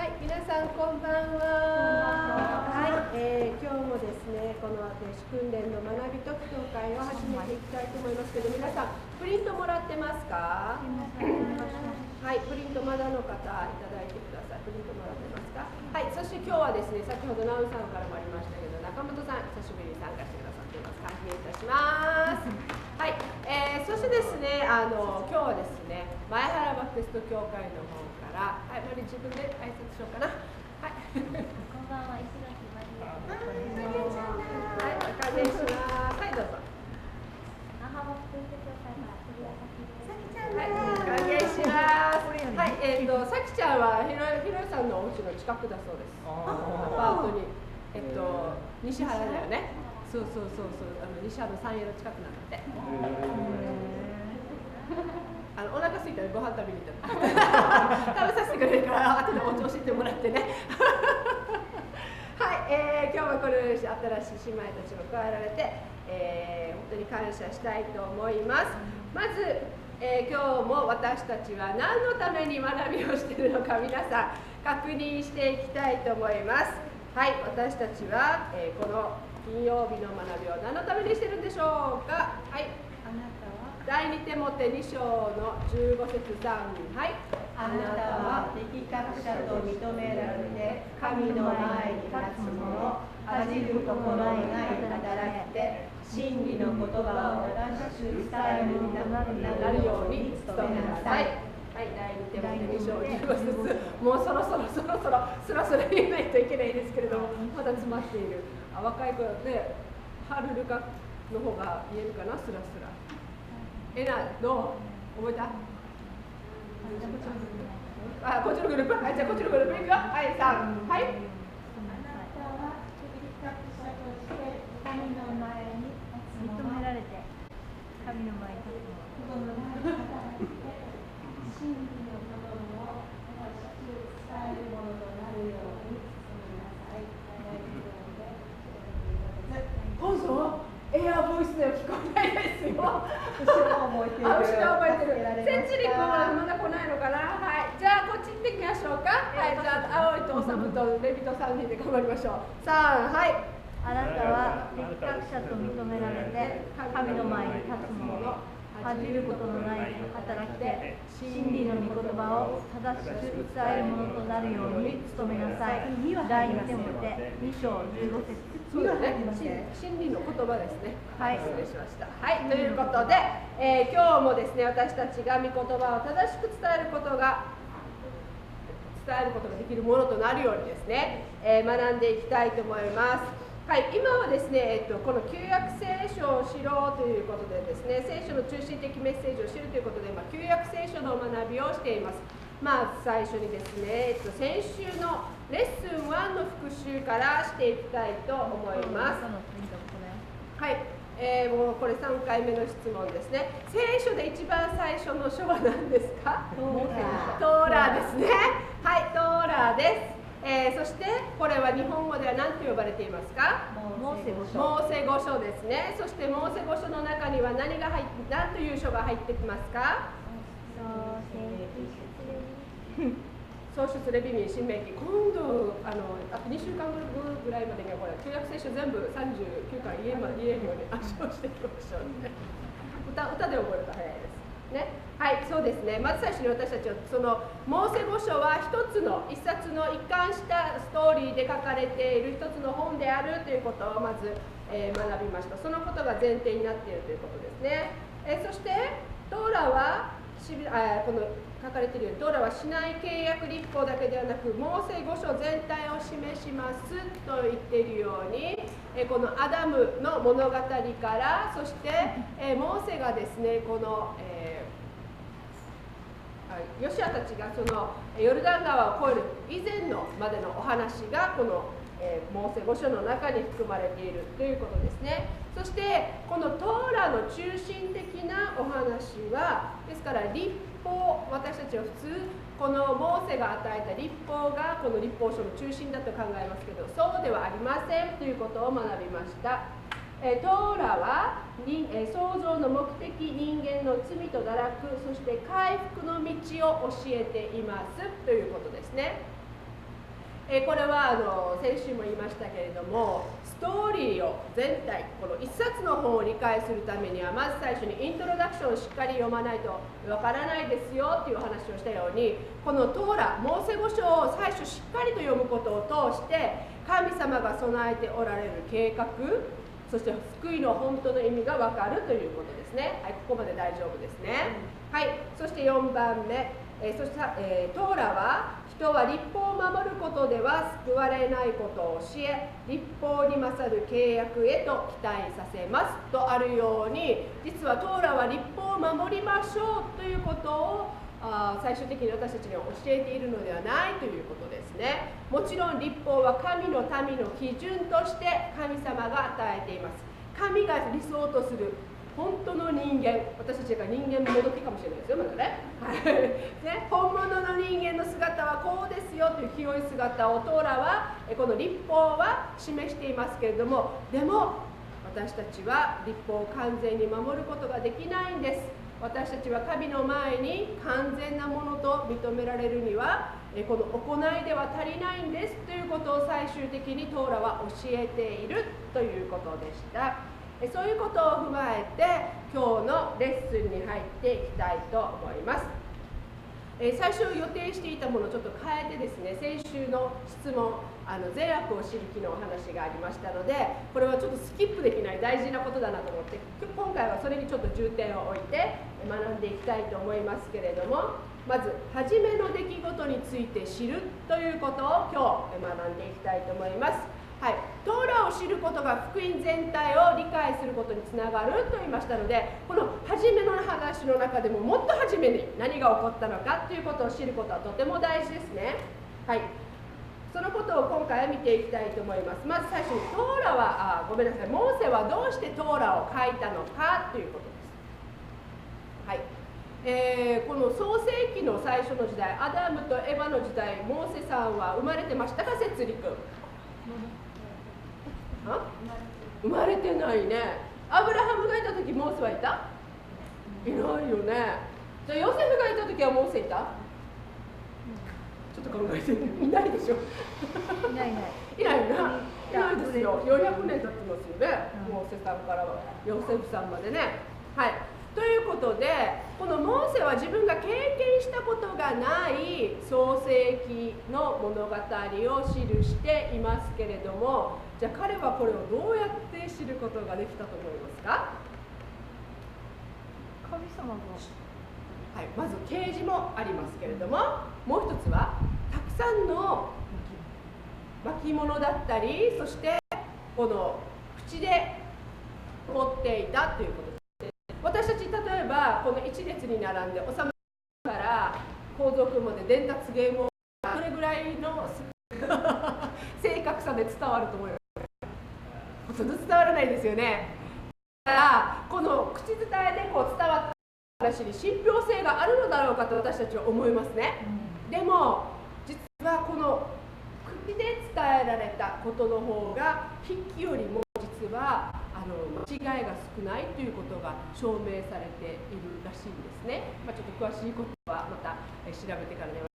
はい、皆さんこんばんは。はい、今日もですね、この停止訓練の学び特教会を始めていきたいと思いますけど、皆さんプリントもらってますか？はい、プリントまだの方いただいてください。プリントもらってますか？はい、そして今日はですね、先ほどナウさんからもありましたけど、中本さん久しぶりに参加してくださっています。歓迎いたします。はい、そしてですね、今日はですね、前原バプテスト教会の方から、はい、マリ自分で挨拶しようかな。はい。こんばんは、石垣マリア。はい、歓迎します。はい、どうぞ。那覇バプテスト教会から杉谷はい、歓迎します。はい、さきちゃんはひろさんのお家の近くだそうです。アパートに、西原だよね。そう、西原の三栄の近くなんだって。お腹空いたらご飯食べに行ったら食べさせてくれるから後でお家教えてもらってね。はい、今日はこのように新しい姉妹たちも加えられて、本当に感謝したいと思います。まず、今日も私たちは何のために学びをしているのか皆さん確認していきたいと思います。はい、私たちは、この金曜日の学びを何のためにしているんでしょうか。はい、第2テモテ2章の15節3、はい。あなたは適格者と認められて神の前に立つ者、恥じるところのない働きで真理の言葉を正しく伝えるものとなるように努めなさい。はい、第2テモテ2章15節、もうそろそろスラスラ言えないといけないですけれども、まだ詰まっている。若い子でハルルカの方が言えるかな、スラスラ。どう覚えた？あ、こっちのグループ。はい、じゃあこっちのグループいくよ。はい、3、はい。あなたは適格者として神の前に認められて神の前に立つ者、真理の言葉を正しく伝えるものとなるように努めなさい。どうぞ。エアボイスでは聞こえないですよ。後ろを覚えている。後ろ覚えてる。センチリ君はまだ来ないのかな。はい。じゃあこっち行ってみましょうか。はい。じゃあ青いとおさむとレビと3人で頑張りましょう。3、はい。あなたは適格者と認められて神の前に立つ者、恥じることのない働きで真理の御言葉を正しく伝えるものとなるように努めなさい。第2テモテ2章15節。そうだね。真理の言葉ですね。はい。失礼しました。はい。ということで、今日もですね、私たちが御言葉を正しく伝えることができるものとなるようにですね、学んでいきたいと思います。はい、今はですね、この旧約聖書を知ろうということでですね、聖書の中心的メッセージを知るということで、旧約聖書の学びをしています。最初にですね、先週のレッスン1の復習からしていきたいと思います。はい、もうこれ3回目の質問ですね。聖書で一番最初の書は何ですか？トーラですね。はい、トーラです。そしてこれは日本語では何と呼ばれていますか？モーセ五書。モーセ五書ですね。そしてモーセ五書の中には何という書が入ってきますか？創出レビミ新明記。今度あと2週間ぐらいまでにはこれ旧約聖書全部39巻言えるように圧勝していきましょうね。歌で覚えると早いですね。はい、そうですね。まず最初に私たちはそのモーセ五書は一冊の一貫したストーリーで書かれている一つの本であるということをまず、学びました。そのことが前提になっているということですね。そしてトーラはこの書かれているようにトーラはシナイ契約立法だけではなくモーセ五書全体を示しますと言っているように、このアダムの物語からそして、モーセがですねこの、ヨシアたちがそのヨルダン川を越える以前のまでのお話がこの、モーセ五書の中に含まれているということですね。そしてこのトーラの中心的なお話はですから立法、私たちは普通このモーセが与えた立法がこの立法書の中心だと考えますけど、そうではありませんということを学びました。トーラは創造の目的、人間の罪と堕落、そして回復の道を教えていますということですね。これは先週も言いましたけれども、ストーリーを全体、この1冊の本を理解するためには、まず最初にイントロダクションをしっかり読まないとわからないですよという話をしたように、このトーラ、モーセ五書を最初しっかりと読むことを通して、神様が備えておられる計画、そして救いの本当の意味がわかるということですね。はい、ここまで大丈夫ですね。はい、そして4番目、そして、トーラは人は律法を守ることでは救われないことを教え、律法に勝る契約へと期待させますとあるように、実はトーラは律法を守りましょうということを最終的に私たちには教えているのではないということですね。もちろん律法は神の民の基準として神様が与えています。神が理想とする本当の人間、私たちが人間もどきかもしれないですよ、まだね。本物の人間の姿はこうですよという清い姿をトーラはこの律法は示していますけれども、でも私たちは律法を完全に守ることができないんです。私たちは神の前に完全なものと認められるにはこの行いでは足りないんですということを最終的にトーラは教えているということでした。そういうことを踏まえて今日のレッスンに入っていきたいと思います。最初予定していたものをちょっと変えてですね、先週の質問、善悪を知る気のお話がありましたので、これはちょっとスキップできない大事なことだなと思って、今回はそれにちょっと重点を置いて学んでいきたいと思いますけれども、まず初めの出来事について知るということを今日学んでいきたいと思います。はい、トーラを知ることが福音全体を理解することにつながると言いましたので、この初めの話の中でももっと初めに何が起こったのかということを知ることはとても大事ですね。はい、そのことを今回は見ていきたいと思います。まず最初にトーラはごめんなさい、モーセはどうしてトーラを書いたのかということです。はい、この創世記の最初の時代、アダムとエヴァの時代、モーセさんは生まれてましたか、摂理君。生まれてないね。アブラハムがいた時モーセはいた？いないよね。じゃあヨセフがいた時はモーセいた？ちょっと考えてみて。いないでしょ。いないいない。いないな。いないですよ。400年経ってますよね。モーセさんからはヨセフさんまでね。はい。ということで、このモーセは自分が経験したことがない創世記の物語を記していますけれども、じゃあ彼はこれをどうやって知ることができたと思いますか？神様が、はい、まず啓示もありますけれども、もう一つはたくさんの巻物だったり、そしてこの口で持っていたということです。私たち例えばこの一列に並んで、おさまから皇族まで伝達芸もそれぐらいの正確さで伝わると思います。ほとんど伝わらないですよね。だからこの口伝えでこう伝わった話に信憑性があるのだろうかと私たちは思いますね。でも実はこの口で伝えられたことの方が筆記よりも実は間違いが少ないということが証明されているらしいんですね。ちょっと詳しいことはまた調べてからね